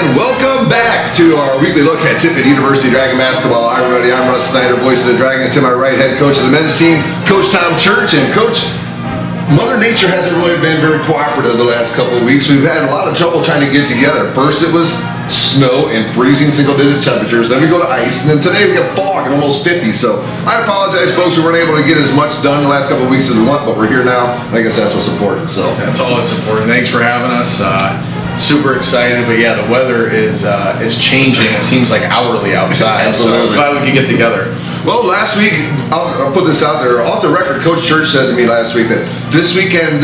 And welcome back to our weekly look at Tiffin University Dragon Basketball. Hi everybody, I'm Russ Snyder, voice of the Dragons. To my right, head coach of the men's team, Coach Tom Church. And Coach, Mother Nature hasn't really been very cooperative the last couple of weeks. We've had a lot of trouble trying to get together. First it was snow and freezing single-digit temperatures. Then we go to ice, and then today we got fog and almost 50. So I apologize, folks. We weren't able to get as much done the last couple of weeks as we want, but we're here now. And I guess that's what's important. So that's all that's important. Thanks for having us. Super excited, but yeah, the weather is changing. It seems like hourly outside. Absolutely. So glad we could get together. Well, last week, I'll put this out there. Off the record, Coach Church said to me last week that this weekend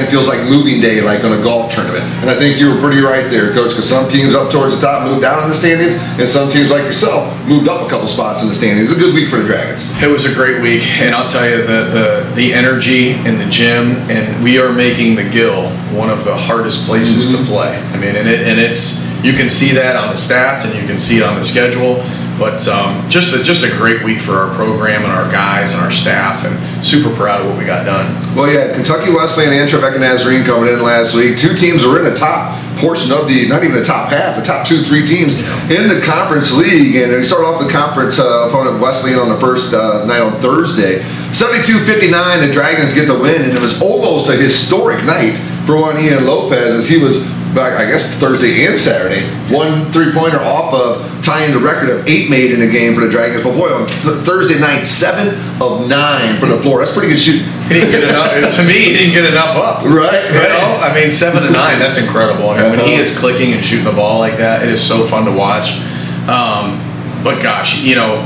feels like moving day, like on a golf tournament. And I think you were pretty right there, Coach, because some teams up towards the top moved down in the standings, and some teams like yourself moved up a couple spots in the standings. It's a good week for the Dragons. It was a great week, and I'll tell you, the energy in the gym, and we are making the Gill one of the hardest places to play. I mean, and it's you can see that on the stats, and you can see it on the schedule. But just a great week for our program and our guys and our staff, and super proud of what we got done. Well, yeah, Kentucky Wesleyan and Trevecca Nazarene coming in last week. Two teams were in the top portion of the, not even the top half, the top 2-3 teams in the conference league. And we started off the conference opponent Wesleyan on the first night on Thursday. 72-59, the Dragons get the win, and it was almost a historic night for Juan Ian Lopez, as he was back, I guess, Thursday and Saturday. One three-pointer off of tying the record of 8 made in a game for the Dragons. But boy, on Thursday night, 7 of 9 from the floor. That's pretty good shooting. He didn't get enough. To me, he didn't get enough up. Right. You know? I mean, 7 of 9. That's incredible. I mean, when he is clicking and shooting the ball like that, it is so fun to watch. But gosh, you know,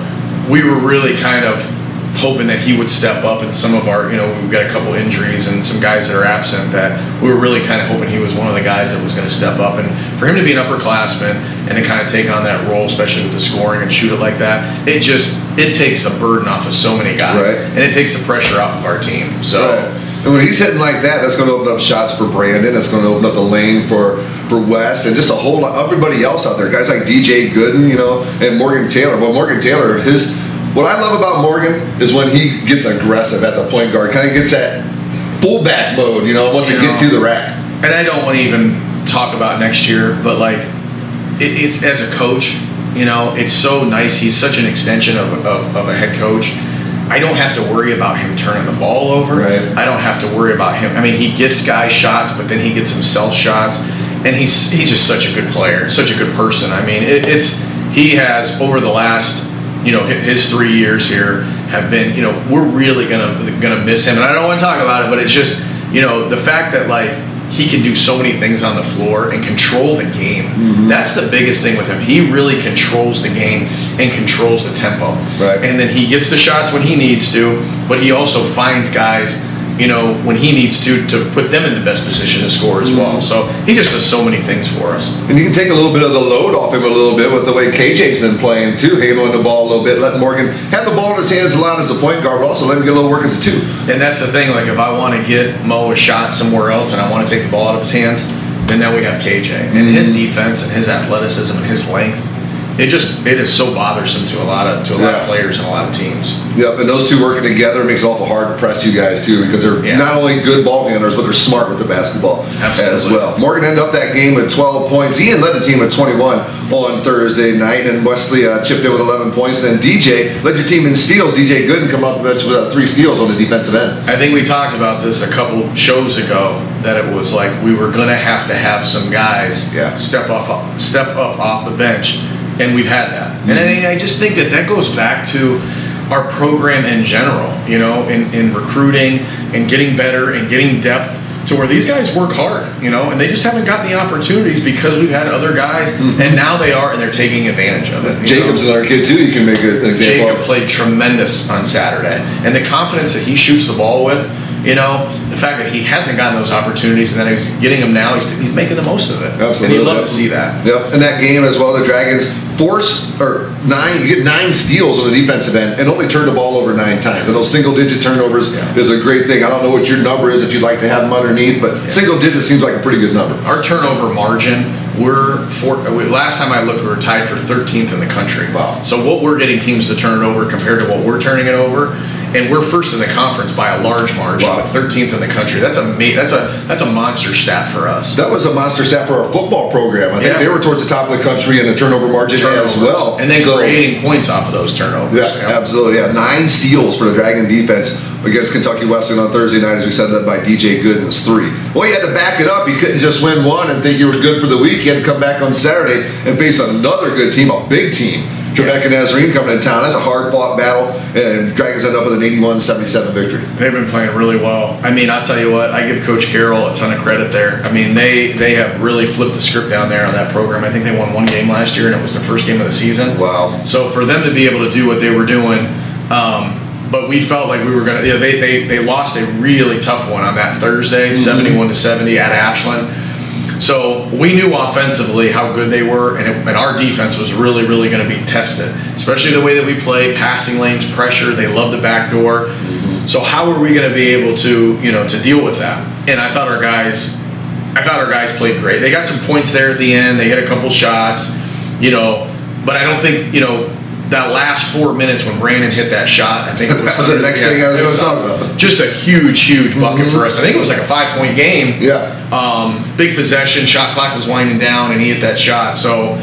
we were really kind of hoping that he would step up, and some of our, you know, we've got a couple injuries and some guys that are absent, that we were really kind of hoping he was one of the guys that was going to step up. And for him to be an upperclassman and to kind of take on that role, especially with the scoring and shoot it like that, it takes the burden off of so many guys, and it takes the pressure off of our team. So and when he's hitting like that, that's going to open up shots for Brandon. That's going to open up the lane for Wes, and just a whole lot everybody else out there, guys like DJ Gooden, you know, and Morgan Taylor. Well, Morgan Taylor, what I love about Morgan is when he gets aggressive at the point guard, kind of gets that fullback mode, you know, wants to get to the rack. And I don't want to even talk about next year, but like, it's as a coach, you know, it's so nice. He's such an extension of a head coach. I don't have to worry about him turning the ball over. Right. I don't have to worry about him. I mean, he gets guys shots, but then he gets himself shots, and he's just such a good player, such a good person. I mean, he has, over the last, you know, his 3 years here have been, you know, we're really gonna miss him. And I don't want to talk about it, but it's just, you know, the fact that, like, he can do so many things on the floor and control the game. That's the biggest thing with him. He really controls the game and controls the tempo. Right. And then he gets the shots when he needs to, but he also finds guys, you know, when he needs to put them in the best position to score as well. So he just does so many things for us. And you can take a little bit of the load off him a little bit with the way KJ's been playing too, handling the ball a little bit, letting Morgan have the ball in his hands a lot as a point guard, but also let him get a little work as a 2. And that's the thing, like, if I want to get Mo a shot somewhere else and I want to take the ball out of his hands, then now we have KJ. And his defense and his athleticism and his length, it is so bothersome to a lot of players and a lot of teams. Yep, and those two working together makes it awful hard to press you guys too, because they're not only good ball handlers, but they're smart with the basketball as well. Morgan ended up that game with 12 points. Ian led the team with 21 on Thursday night, and Wesley chipped in with 11 points. And then DJ led your team in steals. DJ Gooden coming off the bench with 3 steals on the defensive end. I think we talked about this a couple shows ago, that it was like we were going to have some guys step up off the bench. And we've had that. And I just think that goes back to our program in general, you know, in recruiting and getting better and getting depth, to where these guys work hard, you know, and they just haven't gotten the opportunities because we've had other guys, and now they are, and they're taking advantage of it. Jacob's another kid too, you can make an example Jacob played tremendous on Saturday. And the confidence that he shoots the ball with, you know, the fact that he hasn't gotten those opportunities and then he's getting them now, he's making the most of it. Absolutely. And you love to see that. Yep. In that game as well, the Dragons you get 9 steals on the defensive end and only turned the ball over 9 times. And those single-digit turnovers is a great thing. I don't know what your number is that you'd like to have them underneath, but single-digit seems like a pretty good number. Our turnover margin, last time I looked, we were tied for 13th in the country. Wow. So what we're getting teams to turn it over compared to what we're turning it over, and we're first in the conference by a large margin, Wow. 13th in the country. That's a monster stat for us. That was a monster stat for our football program. I think they were towards the top of the country in the turnover margin as well. And then creating points off of those turnovers. Yeah, absolutely. Yeah, 9 steals for the Dragon defense against Kentucky Wesleyan on Thursday night, as we said, led by DJ Gooden's 3. Well, you had to back it up. You couldn't just win one and think you were good for the week. You had to come back on Saturday and face another good team, a big team. Trevecca Nazarene coming to town. That's a hard-fought battle, and Dragons end up with an 81-77 victory. They've been playing really well. I mean, I'll tell you what, I give Coach Carroll a ton of credit there. I mean, they have really flipped the script down there on that program. I think they won one game last year, and it was their first game of the season. Wow. So for them to be able to do what they were doing, but we felt like we were going to, they lost a really tough one on that Thursday, 71-70 at Ashland. So we knew offensively how good they were, and our defense was really, really going to be tested, especially the way that we play, passing lanes, pressure. They love the back door. So how are we going to be able to, to deal with that? And I thought our guys played great. They got some points there at the end. They hit a couple shots, but I don't think, that last 4 minutes when Brandon hit that shot, I think it was that was the next thing I was talking about. Just a huge bucket for us. I think it was like a 5-point game. Yeah. Big possession, shot clock was winding down, and he hit that shot. So,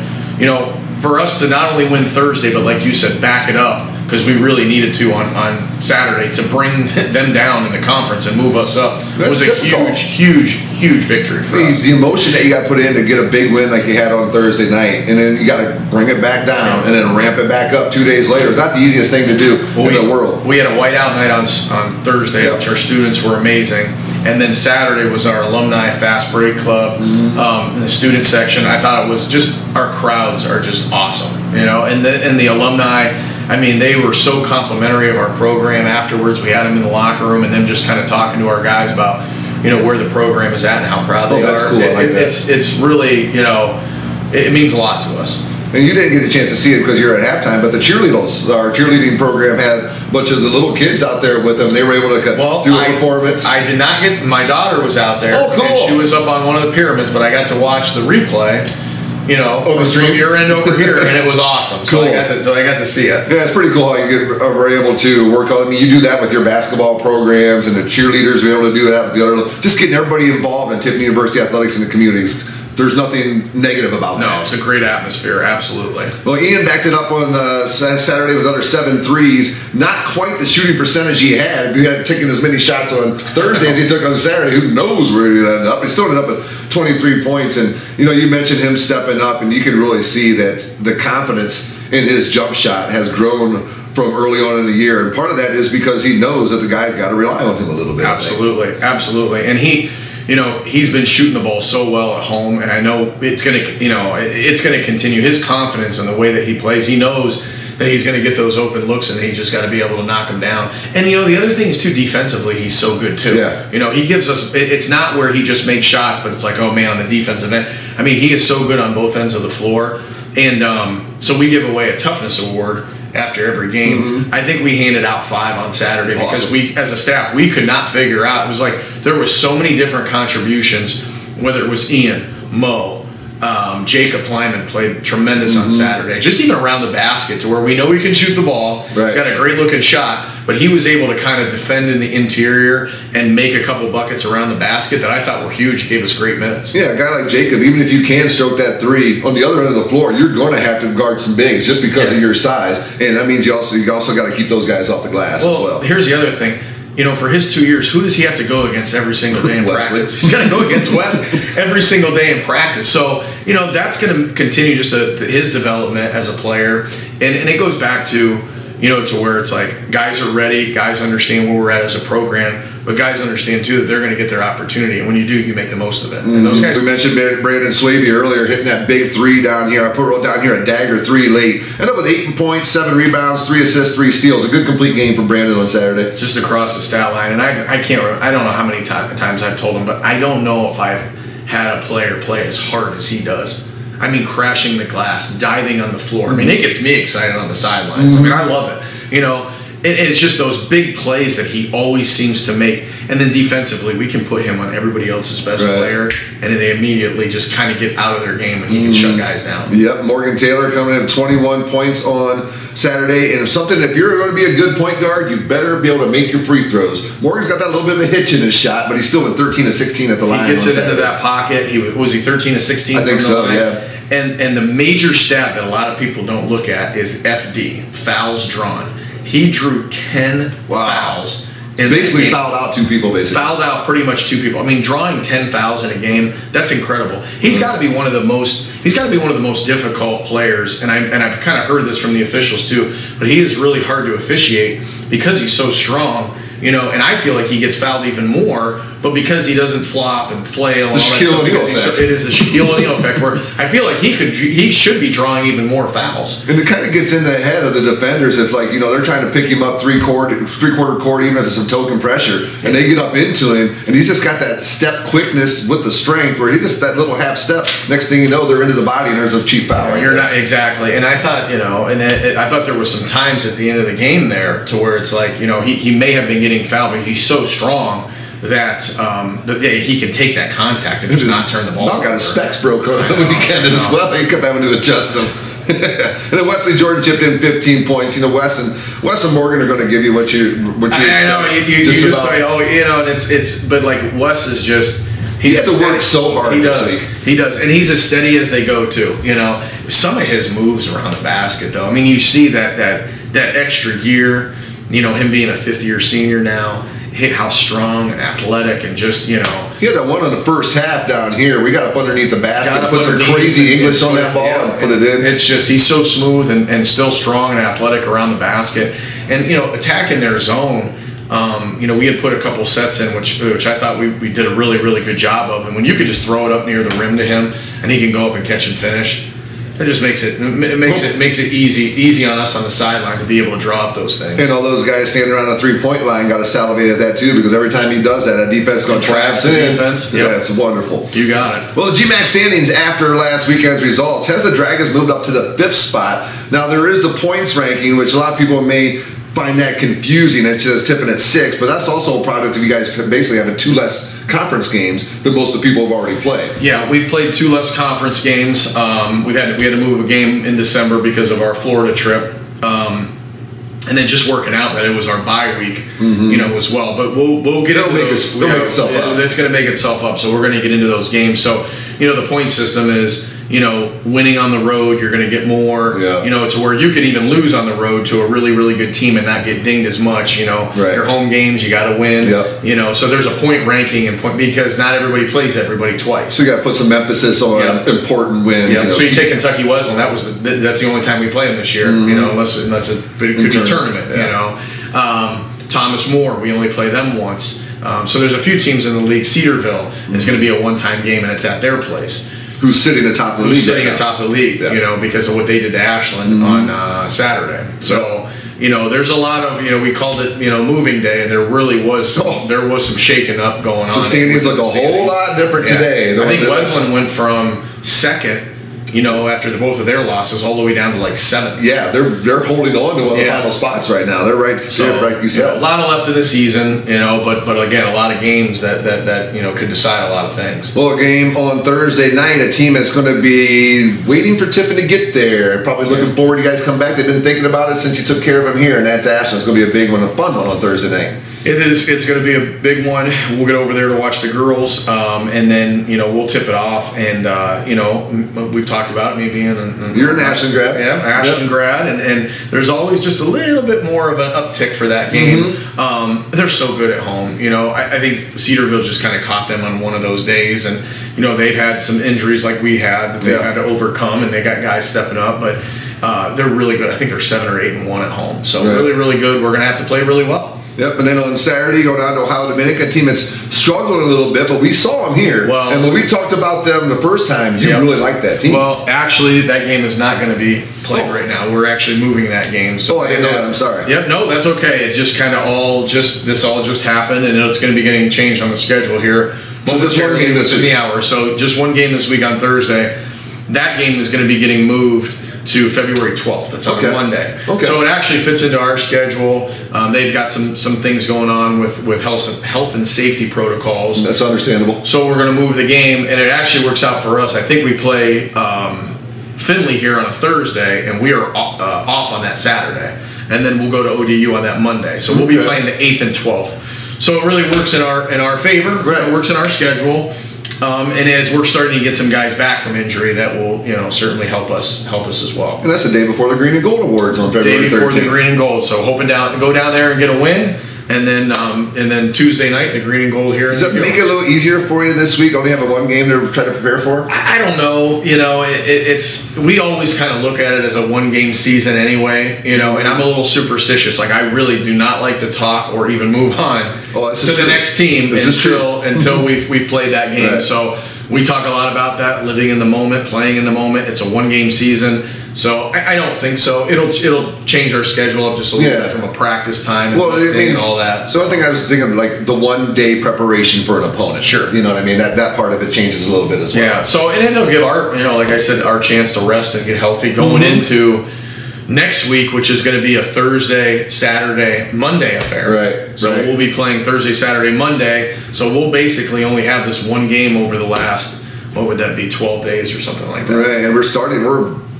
for us to not only win Thursday, but like you said, back it up, because we really needed to on Saturday to bring them down in the conference and move us up. It was a huge victory for us. The emotion that you got put in to get a big win like you had on Thursday night, and then you got to bring it back down and then ramp it back up 2 days later. It's not the easiest thing to do in the world. We had a whiteout night on Thursday, which our students were amazing. And then Saturday was our alumni fast break club in the student section. I thought it was just, our crowds are just awesome, and the alumni, I mean, they were so complimentary of our program afterwards. We had them in the locker room and them just kind of talking to our guys about, where the program is at and how proud they that's are. Cool. I like that. It's really, it means a lot to us. And you didn't get a chance to see it because you're at halftime, but our cheerleading program had a bunch of the little kids out there with them. They were able to do a performance. I did not get, my daughter was out there. Oh, cool. And she was up on one of the pyramids, but I got to watch the replay, from your end over here, and it was awesome. So cool. I got to see it. Yeah, it's pretty cool how you were able to work on. I mean, you do that with your basketball programs, and the cheerleaders were able to do that with the other. Just getting everybody involved in Tiffin University athletics in the communities. There's nothing negative about that. No, it's a great atmosphere, absolutely. Well, Ian backed it up on Saturday with another 7 threes. Not quite the shooting percentage he had. If he had taken as many shots on Thursday as he took on Saturday, who knows where he'd end up. He still ended up at 23 points. And, you mentioned him stepping up, and you can really see that the confidence in his jump shot has grown from early on in the year. And part of that is because he knows that the guy's got to rely on him a little bit. Absolutely. And he's been shooting the ball so well at home, and I know it's going to continue. His confidence in the way that he plays, he knows that he's going to get those open looks, and he's just got to be able to knock them down. And the other thing is too, defensively, he's so good too. Yeah. He gives us. It's not where he just makes shots, but it's like, oh man, on the defensive end. I mean, he is so good on both ends of the floor, and so we give away a toughness award after every game. I think we handed out 5 on Saturday because we, as a staff, we could not figure out. It was like there were so many different contributions, whether it was Ian, Mo, Jacob Plyman played tremendous on Saturday, just even around the basket to where we know he can shoot the ball. Right. He's got a great looking shot, but he was able to kind of defend in the interior and make a couple buckets around the basket that I thought were huge. He gave us great minutes. Yeah, a guy like Jacob, even if you can stroke that 3 on the other end of the floor, you're going to have to guard some bigs just because of your size, and that means you also got to keep those guys off the glass as well. Here's the other thing. For his 2 years, who does he have to go against every single day in practice? He's got to go against Wes every single day in practice. So, that's going to continue just to his development as a player. And it goes back to, to where it's like guys are ready, guys understand where we're at as a program, but guys understand, too, that they're going to get their opportunity. And when you do, you make the most of it. And those guys. We mentioned Brandon Swaby earlier hitting that big 3 down here. I wrote down here a dagger 3 late. Ended up with 8 points, 7 rebounds, 3 assists, 3 steals. A good complete game for Brandon on Saturday. Just across the stat line. And I can't remember. I don't know how many times I've told him, but I don't know if I've had a player play as hard as he does. I mean, crashing the glass, diving on the floor. I mean, it gets me excited on the sidelines. I mean, I love it. And it's just those big plays that he always seems to make. And then defensively, we can put him on everybody else's best player, and then they immediately just kind of get out of their game, and he can shut guys down. Yep, Morgan Taylor coming in 21 points on Saturday. And if you're going to be a good point guard, you better be able to make your free throws. Morgan's got that little bit of a hitch in his shot, but he's still in 13 of 16 at the line. He gets it into that pocket. Was he 13 of 16? I think so, yeah. And the major stat that a lot of people don't look at is FD, fouls drawn. He drew 10 fouls. And basically fouled out 2 people, basically. Fouled out pretty much 2 people. I mean, drawing 10 fouls in a game, that's incredible. He's got to be one of the most difficult players, and I've kind of heard this from the officials too, but he is really hard to officiate because he's so strong, and I feel like he gets fouled even more, but because he doesn't flop and flail and all that stuff, it is the Shaquille O'Neal effect, where I feel like he should be drawing even more fouls. And it kind of gets in the head of the defenders if, like, they're trying to pick him up three-quarter court, even if there's some token pressure, and they get up into him, and he's just got that step quickness with the strength where he just that little half step. Next thing you know, they're into the body, and there's a cheap foul. You're not exactly. And I thought, I thought there was some times at the end of the game there to where it's like, he may have been getting fouled, but he's so strong that he can take that contact and just not turn the ball over. Got his specs broke over the weekend as well. He kept having to adjust them. And then Wesley Jordan chipped in 15 points. Wes and Morgan are going to give you what you I know but like Wes is just he has to work so hard. He does, and he's as steady as they go too. Some of his moves around the basket, though. I mean, you see that extra year. Him being a 5th-year senior now. Hit how strong and athletic and just, He had that one in the first half down here. We got up underneath the basket, put some crazy English on that ball and put it in. It's just, he's so smooth and still strong and athletic around the basket. And, attacking their zone, we had put a couple sets in, which I thought we did a really, really good job of. And when you could just throw it up near the rim to him and he can go up and catch and finish, it just makes it easy on us on the sideline to be able to draw up those things. And all those guys standing around the 3-point line got to salivate at that too, because every time he does that defense is going to traps in. Defense. Yeah, it's wonderful. You got it. Well, the GMAC standings after last weekend's results has the Dragons moved up to the 5th spot. Now there is the points ranking, which a lot of people may find that confusing. It's just Tiffin at 6, but that's also a product of you guys basically having 2 less conference games than most of the people have already played. Yeah, we've played 2 less conference games. We had to move a game in December because of our Florida trip, and then just working out that it was our bye week, as well. But we'll get into those. It'll make itself up. It's going to make itself up. So we're going to get into those games. So the point system is. Winning on the road, you're going to get more, to where you could even lose on the road to a really, really good team and not get dinged as much, Your home games, you got to win, so there's a point ranking because not everybody plays everybody twice. So you got to put some emphasis on important wins. Yep. So you take Kentucky Wesleyan, that's the only time we play them this year, unless it could be a tournament, Thomas More, we only play them once. So there's a few teams in the league. Cedarville is going to be a one-time game, and it's at their place. Who's sitting atop the league? Who's sitting atop the league, because of what they did to Ashland on Saturday. So, there's a lot of, we called it, moving day, and there really was some shaking up going on. The standings look a whole lot different today. I think Wesleyan went from 2nd, after both of their losses, all the way down to like 7th. Yeah, they're holding on to one of the final spots right now. They're right, like you said. A lot of left in the season, but again, a lot of games that could decide a lot of things. Well, a game on Thursday night, a team that's going to be waiting for Tiffin to get there. Probably looking forward to you guys come back. They've been thinking about it since you took care of them here, and that's Ashland. It's going to be a big one, a fun one on Thursday night. It is. It's going to be a big one. We'll get over there to watch the girls, and then we'll tip it off. And we've talked about me being. You're an Ashland grad. Yeah, Ashland grad, and there's always just a little bit more of an uptick for that game. They're so good at home. I think Cedarville just kind of caught them on one of those days, and they've had some injuries like we had that they've had to overcome, and they got guys stepping up, but they're really good. I think they're 7 or 8-1 at home, so really, really good. We're going to have to play really well. Yep, and then on Saturday, go down to Ohio Dominican, a team that's struggled a little bit, but we saw them here. Well, and when we talked about them the first time, you really liked that team. Well, actually, that game is not going to be played right now. We're actually moving that game. So I didn't know that. I'm sorry. Yep, no, that's okay. It just kind of this all just happened, and it's going to be getting changed on the schedule here. So just one game this week. In the hour. So just one game this week on Thursday. That game is going to be getting moved to February 12th. That's on a Monday. Okay. So it actually fits into our schedule. They've got some things going on with health and safety protocols. That's understandable. So we're going to move the game, and it actually works out for us. I think we play Findlay here on a Thursday, and we are off on that Saturday. And then we'll go to ODU on that Monday. So we'll be playing the 8th and 12th. So it really works in our favor. Right. It works in our schedule. And as we're starting to get some guys back from injury, that will certainly help us as well. And that's the day before the Green and Gold Awards on February 13th. Day before the Green and Gold. So hoping go down there and get a win. And then Tuesday night, the Green and Gold here. Does that make it a little easier for you this week? Only have a one game to try to prepare for? I don't know. We always kind of look at it as a one game season anyway. And I'm a little superstitious. Like, I really do not like to talk or even move on to the next team until we've played that game. Right. So we talk a lot about that, living in the moment, playing in the moment. It's a one game season. So I don't think so. It'll change our schedule up just a little bit from a practice time and and all that. So I think I was thinking like the 1 day preparation for an opponent. Sure. You know what I mean? That part of it changes a little bit as well. Yeah. So and it'll give our like I said, our chance to rest and get healthy going into next week, which is going to be a Thursday, Saturday, Monday affair. Right. So we'll be playing Thursday, Saturday, Monday. So we'll basically only have this one game over the last, what would that be, 12 days or something like that. Right. And we're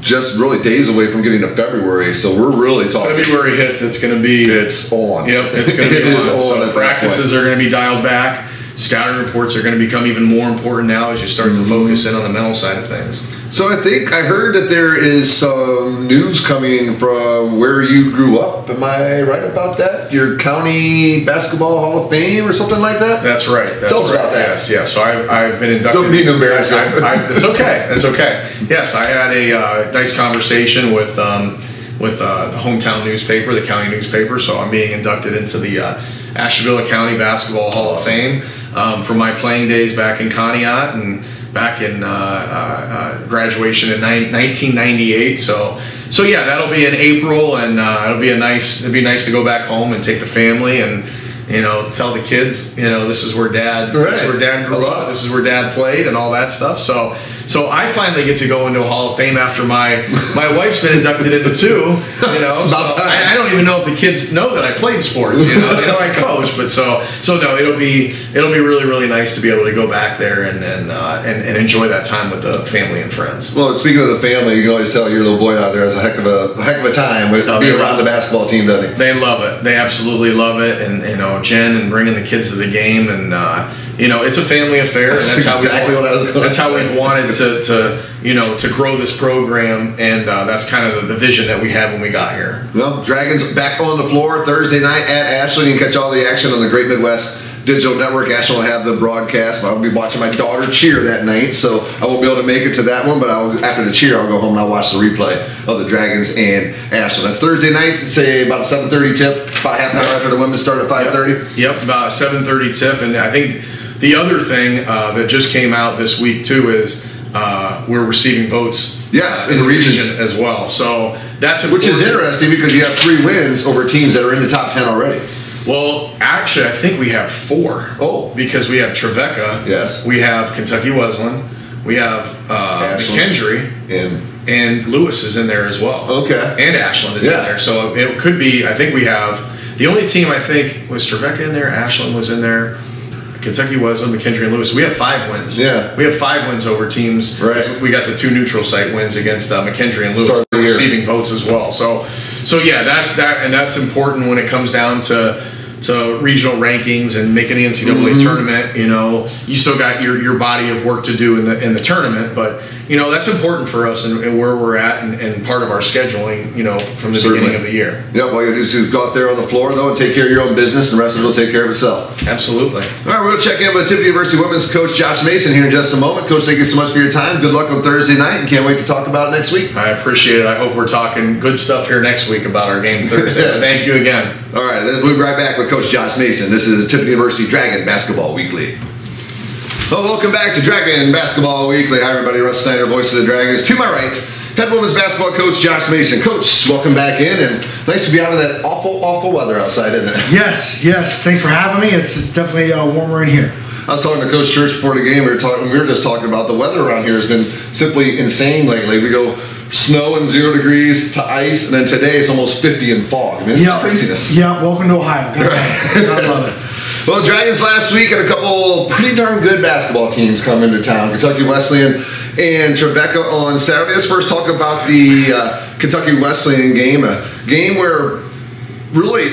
just really days away from getting to February, so we're really talking. February hits, it's going to be. It's on. Yep, it's going to be on. So practices are going to be dialed back. Scouting reports are going to become even more important now as you start to focus in on the mental side of things. So I think I heard that there is some news coming from where you grew up. Am I right about that? Your county basketball Hall of Fame or something like that? That's right. Tell us about that. Yes. So I've been inducted. Don't mean to embarrass you. It's okay. It's okay. Yes, I had a nice conversation with the hometown newspaper, the county newspaper. So I'm being inducted into the Ashtabula County Basketball Hall of Fame for my playing days back in Conneaut and back in graduation in 1998. So yeah, that'll be in April, and it'll be nice to go back home and take the family and tell the kids this is where Dad grew up, this is where Dad played and all that stuff. So I finally get to go into a Hall of Fame after my wife's been inducted into 2. It's about time. I don't even know if the kids know that I played sports. They know I coach, but so no, it'll be really, really nice to be able to go back there and enjoy that time with the family and friends. Well, speaking of the family, you can always tell your little boy out there has a heck of a time with being around the basketball team, doesn't he? They love it. They absolutely love it, and Jen and bringing the kids to the game, and it's a family affair. That's exactly what I was going to say. That's how we've wanted to grow this program, and that's kind of the vision that we had when we got here. Well, Dragons back on the floor Thursday night at Ashland. You can catch all the action on the Great Midwest Digital Network. Ashland will have the broadcast. I'll be watching my daughter cheer that night, so I won't be able to make it to that one, but after the cheer, I'll go home and I'll watch the replay of the Dragons and Ashland. That's Thursday night, say about a 7:30 tip, about half an hour after the women's start at 5:30. Yep, about a 7:30 tip, and I think the other thing that just came out this week too is we're receiving votes. Yes, in the region as well. So that's important. Which is interesting because you have 3 wins over teams that are in the top 10 already. Well, actually, I think we have 4. Oh, because we have Trevecca. Yes. We have Kentucky Wesleyan. We have McKendree. And Lewis is in there as well. Okay. And Ashland is in there. So it could be. I think we have the only team. I think was Trevecca in there. Ashland was in there. Kentucky Wesleyan, McKendree, and Lewis. We have 5 wins. Yeah. We have 5 wins over teams. Right. We got the 2 neutral site wins against McKendree and Lewis, receiving votes as well. So yeah, that's important when it comes down to regional rankings and making the NCAA tournament. You still got your body of work to do in the tournament, but that's important for us and where we're at and part of our scheduling. From the beginning of the year. Yeah, all you do is go out there on the floor though and take care of your own business, and the rest of it will take care of itself. Absolutely. All right, we're going to check in with Tiffin University women's coach Josh Mason here in just a moment. Coach, thank you so much for your time. Good luck on Thursday night, and can't wait to talk about it next week. I appreciate it. I hope we're talking good stuff here next week about our game Thursday. Thank you again. All right, we'll be right back with Coach Josh Mason. This is Tiffin University Dragon Basketball Weekly. Well, welcome back to Dragon Basketball Weekly. Hi, everybody. Russ Snyder, voice of the Dragons. To my right, head women's basketball coach Josh Mason. Coach, welcome back in, and nice to be out of that awful weather outside, isn't it? Yes. Thanks for having me. It's definitely warmer in here. I was talking to Coach Church before the game. We were just talking about the weather around here has been simply insane lately. We go snow and 0 degrees to ice, and then today it's almost 50 and fog. I mean, it's craziness. Yeah, welcome to Ohio. Gotta love it. Well, Dragons last week had a couple pretty darn good basketball teams come into town. Kentucky Wesleyan and Tribeca on Saturday. Let's first talk about the Kentucky Wesleyan game. A game where really,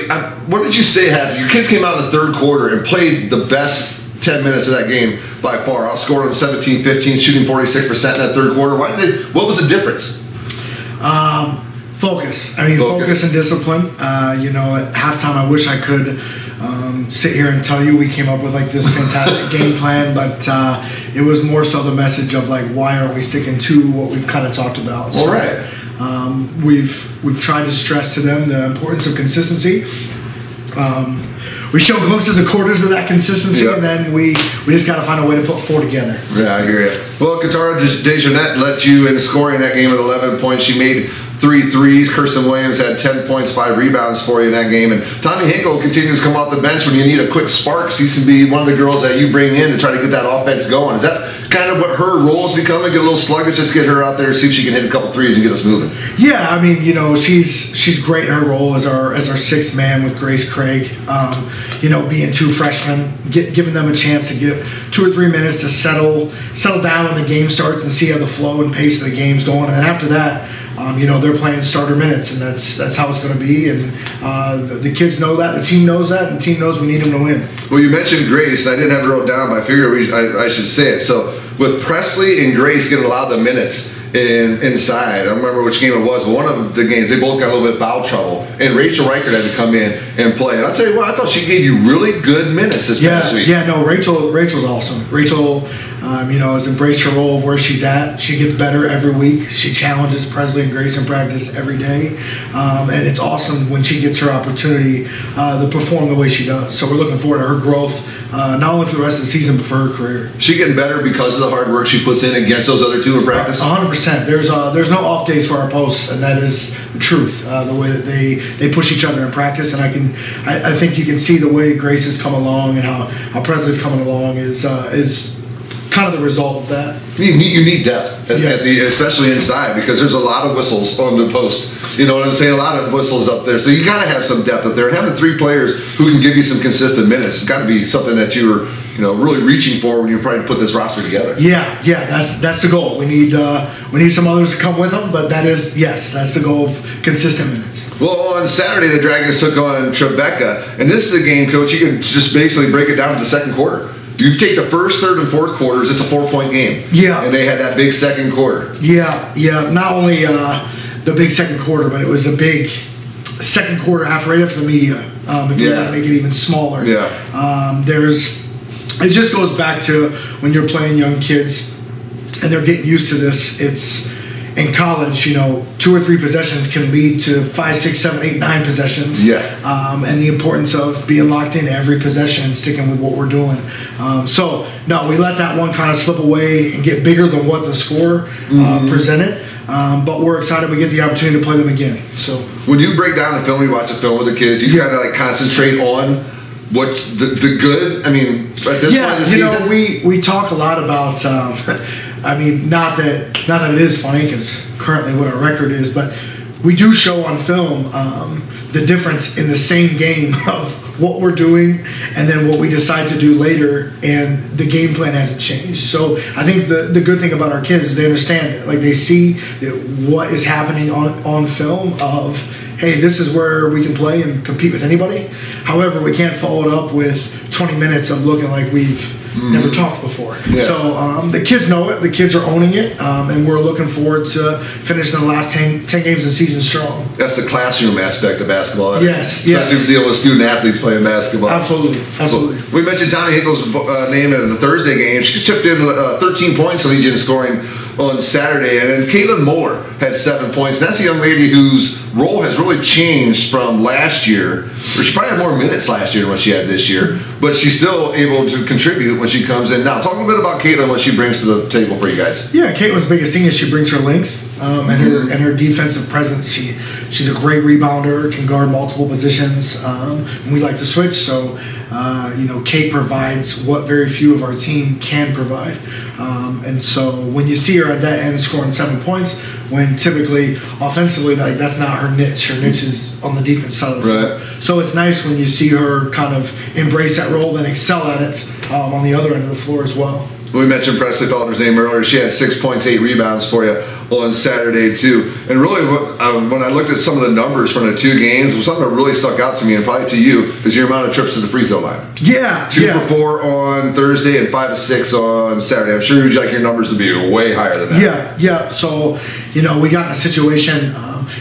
what did you say happened? Your kids came out in the third quarter and played the best 10 minutes of that game by far. Outscored them 17-15, shooting 46% in that third quarter. What was the difference? Focus. I mean, focus and discipline. At halftime, I wish I could sit here and tell you we came up with like this fantastic game plan, but it was more so the message of like, why aren't we sticking to what we've kind of talked about? All right. We've tried to stress to them the importance of consistency. We show glimpses of quarters of that consistency, and then we just got to find a way to put 4 together. Yeah, I hear you. Well, Katara Dejournette led you in scoring that game at 11 points. She made 3 threes. Kirsten Williams had 10 points, 5 rebounds for you in that game. And Tommy Hinkle continues to come off the bench when you need a quick spark. She can be one of the girls that you bring in to try to get that offense going. Is that kind of what her role is becoming? Get a little sluggish, just get her out there, see if she can hit a couple threes and get us moving. Yeah, I mean, she's great in her role as our 6th man with Grace Craig. Being 2 freshmen, giving them a chance to get 2 or 3 minutes to settle down when the game starts and see how the flow and pace of the game's going. And then after that, they're playing starter minutes, and that's how it's going to be. And the kids know that, the team knows that, and the team knows we need them to win. Well, you mentioned Grace, and I didn't have it wrote down, but I figured I should say it. So with Presley and Grace getting a lot of the minutes inside, I don't remember which game it was, but one of the games, they both got a little bit of foul trouble, and Rachel Reichert had to come in and play. And I'll tell you what, I thought she gave you really good minutes this past week. Yeah, no, Rachel's awesome. Rachel, has embraced her role of where she's at. She gets better every week. She challenges Presley and Grace in practice every day, and it's awesome when she gets her opportunity to perform the way she does. So we're looking forward to her growth, not only for the rest of the season, but for her career. She getting better because of the hard work she puts in against those other 2 in practice? 100%. There's no off days for our posts, and that is the truth. The way that they push each other in practice, and I think you can see the way Grace has come along and how Presley's coming along is kind of the result of that. You need depth, especially inside, because there's a lot of whistles on the post. You know what I'm saying? A lot of whistles up there. So you got to have some depth up there. And having 3 players who can give you some consistent minutes has got to be something that you were really reaching for when you're trying to put this roster together. Yeah, that's the goal. We need some others to come with them, but that's the goal of consistent minutes. Well, on Saturday, the Dragons took on Tribeca, and this is a game, Coach, you can just basically break it down to the second quarter. You take the first, third, and fourth quarters, it's a 4-point game. Yeah. And they had that big second quarter. Yeah. Not only the big second quarter, but it was a big second quarter half right after the media. If you want to make it even smaller. Yeah. It just goes back to when you're playing young kids and they're getting used to this. It's in college, 2 or 3 possessions can lead to 5, 6, 7, 8, 9 possessions. Yeah. And the importance of being locked in every possession and sticking with what we're doing. We let that one kind of slip away and get bigger than what the score presented. But we're excited we get the opportunity to play them again. So when you break down the film, you watch the film with the kids, you kind of like concentrate on what's the good. I mean, at this point of the season, we talk a lot about. Not that it is funny because currently what our record is, but we do show on film the difference in the same game of what we're doing and then what we decide to do later, and the game plan hasn't changed. So I think the good thing about our kids is they understand it. Like they see what is happening on film of, hey, this is where we can play and compete with anybody. However, we can't follow it up with 20 minutes of looking like we've never talked before. Yeah. So the kids know it. The kids are owning it, and we're looking forward to finishing the last 10 games of the season strong. That's the classroom aspect of basketball. Yes. Especially dealing with student athletes playing basketball. Absolutely. Well, we mentioned Tommy Hinkle's name in the Thursday game. She chipped in 13 points to lead you in scoring on Saturday, and then Caitlin Moore had 7 points. And that's a young lady whose role has really changed from last year, or she probably had more minutes last year than what she had this year, but she's still able to contribute when she comes in. Now, talk a little bit about Caitlin, what she brings to the table for you guys. Yeah, Caitlin's biggest thing is she brings her length and her defensive presence. She's a great rebounder, can guard multiple positions. And we like to switch, so Kate provides what very few of our team can provide. And so when you see her at that end scoring 7 points, when typically offensively, like, that's not her niche. Her niche is on the defense side of the floor. So it's nice when you see her kind of embrace that role and excel at it on the other end of the floor as well. We mentioned Presley Felder's name earlier. She had 6 points, 8 rebounds for you on Saturday too. And really, when I looked at some of the numbers from the 2 games, something that really stuck out to me, and probably to you, is your amount of trips to the free throw line. Yeah, 2 for 4 on Thursday and 5 of 6 on Saturday. I'm sure you'd like your numbers to be way higher than that. Yeah. So, we got in a situation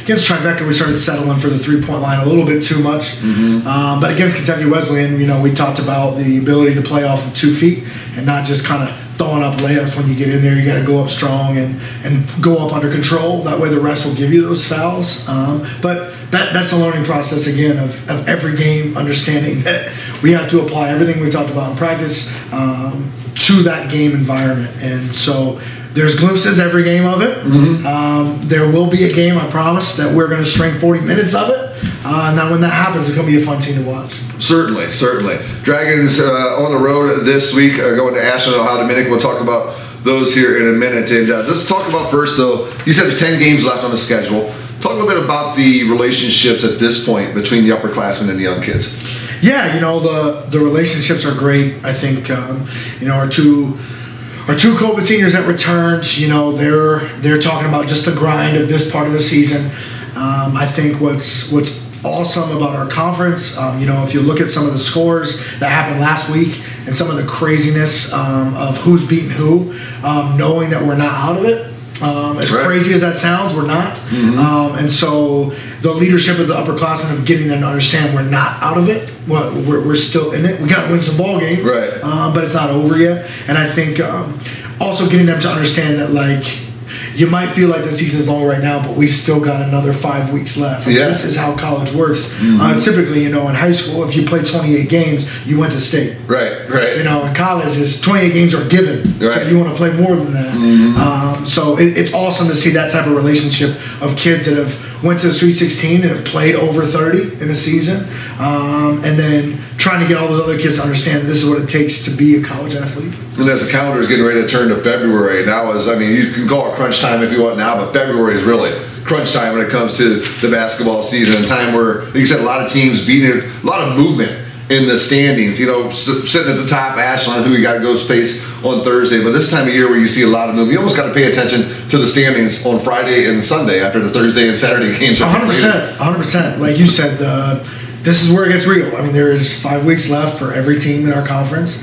against Tribeca. We started settling for the 3-point line a little bit too much. But against Kentucky Wesleyan, we talked about the ability to play off of 2 feet and not just kind of throwing up layups when you get in there. You got to go up strong and go up under control. That way the rest will give you those fouls. But that's a learning process, again, of every game, understanding that we have to apply everything we've talked about in practice to that game environment. And so there's glimpses every game of it. There will be a game, I promise, that we're going to string 40 minutes of it. And then when that happens, it's going to be a fun team to watch. Certainly. Dragons on the road this week, going to Ashland, Ohio Dominican. We'll talk about those here in a minute. And let's talk about first, though, you said there's 10 games left on the schedule. Talk a little bit about the relationships at this point between the upperclassmen and the young kids. Yeah, the relationships are great. I think, our two COVID seniors that returned, they're talking about just the grind of this part of the season. I think what's awesome about our conference, if you look at some of the scores that happened last week and some of the craziness of who's beating who, knowing that we're not out of it, as crazy as that sounds, we're not. And so the leadership of the upperclassmen of getting them to understand we're not out of it. We're still in it. We got to win some ball games, but it's not over yet. And I think also getting them to understand that, like, you might feel like the season's long right now, but we still got another 5 weeks left. This is how college works. Typically, in high school, if you play 28 games, you went to state. In college, 28 games are given, so you want to play more than that. So it's awesome to see that type of relationship of kids that have went to the Sweet 16 and have played over 30 in a season, and then trying to get all those other kids to understand this is what it takes to be a college athlete. And as the calendar is getting ready to turn to February, you can call it crunch time if you want now, but February is really crunch time when it comes to the basketball season, a time where, like you said, a lot of teams beating, a lot of movement in the standings. Sitting at the top, Ashland, who you got to go face on Thursday. But this time of year where you see a lot of movement, you almost got to pay attention to the standings on Friday and Sunday after the Thursday and Saturday games. 100%. Like you said, this is where it gets real. There's 5 weeks left for every team in our conference.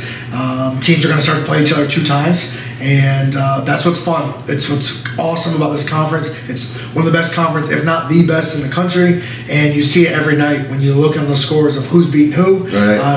Teams are going to start to play each other 2 times. And that's what's fun. It's what's awesome about this conference. It's one of the best conferences, if not the best in the country. And you see it every night when you look on the scores of who's beating who.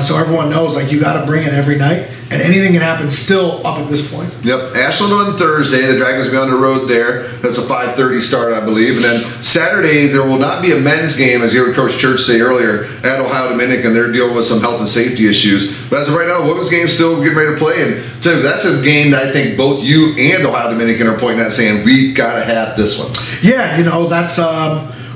So everyone knows, you got to bring it every night. And anything can happen still up at this point. Ashland on Thursday. The Dragons will be on the road there. That's a 5:30 start, I believe. And then Saturday, there will not be a men's game, as you heard Coach Church say earlier, at Ohio Dominican. They're dealing with some health and safety issues. But as of right now, the women's game's still getting ready to play. And that's a game that I think both you and Ohio Dominican are pointing at, saying, we got to have this one. Yeah, that's...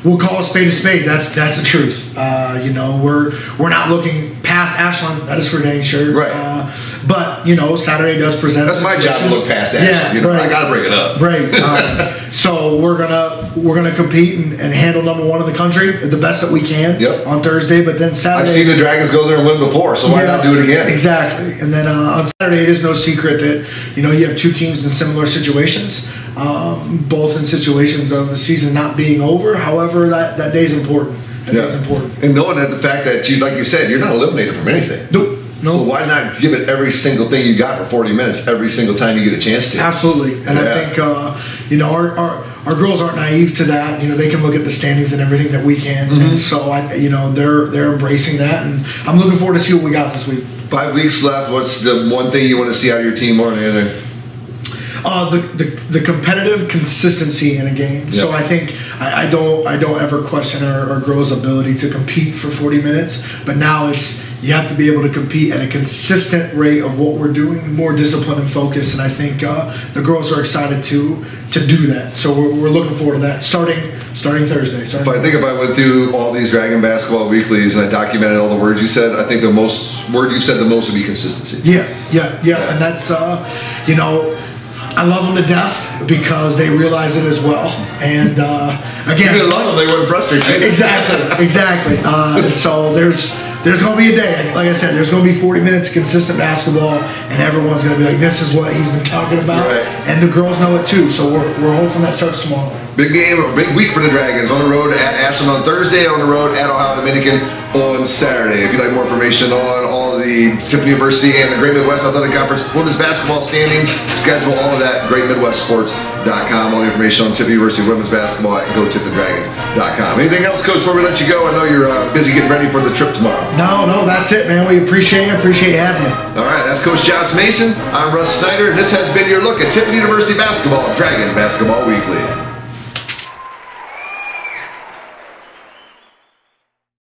we'll call a spade a spade. That's the truth. We're not looking past Ashland. That is for dang sure. But Saturday does present. That's my job to look past Ashland. I got to bring it up. So we're gonna compete and handle number 1 in the country, the best that we can on Thursday. But then Saturday, I've seen the Dragons go there and win before, so why not do it again? Exactly. And then on Saturday, it is no secret that you have 2 teams in similar situations. Both in situations of the season not being over. However, that day is important. Day's important. And knowing that the fact that like you said, you're not eliminated from anything. Nope. So why not give it every single thing you got for 40 minutes every single time you get a chance to? Absolutely. And I think our girls aren't naive to that. They can look at the standings and everything that we can. And so they're embracing that, and I'm looking forward to see what we got this week. 5 weeks left. What's the one thing you want to see out of your team more than anything? The competitive consistency in a game. So I think I don't ever question our girls' ability to compete for 40 minutes, but now you have to be able to compete at a consistent rate of what we're doing, more discipline and focus, and I think the girls are excited to do that. So we're looking forward to that starting Thursday. If I went through all these Dragon Basketball Weeklies and I documented all the words you said, I think the word you've said the most would be consistency. Yeah. And that's I love them to death because they realize it as well. And again, you didn't love them, they wouldn't frustrate you. Exactly. And so there's going to be a day, like I said, there's going to be 40 minutes of consistent basketball, and everyone's going to be like, this is what he's been talking about. Right. And the girls know it too, so we're hoping that starts tomorrow. Big game, big week for the Dragons. On the road at Ashland on Thursday, on the road at Ohio Dominican on Saturday. If you'd like more information on all of the Tiffin University and the Great Midwest Athletic Conference women's basketball standings, schedule, all of that, greatmidwestsports.com. All the information on Tiffin University women's basketball at gotiffindragons.com. Anything else, Coach, before we let you go? I know you're busy getting ready for the trip tomorrow. No, that's it, man. We appreciate you having me. All right, that's Coach Josh Mason. I'm Russ Snyder, and this has been your look at Tiffin University Basketball, Dragon Basketball Weekly.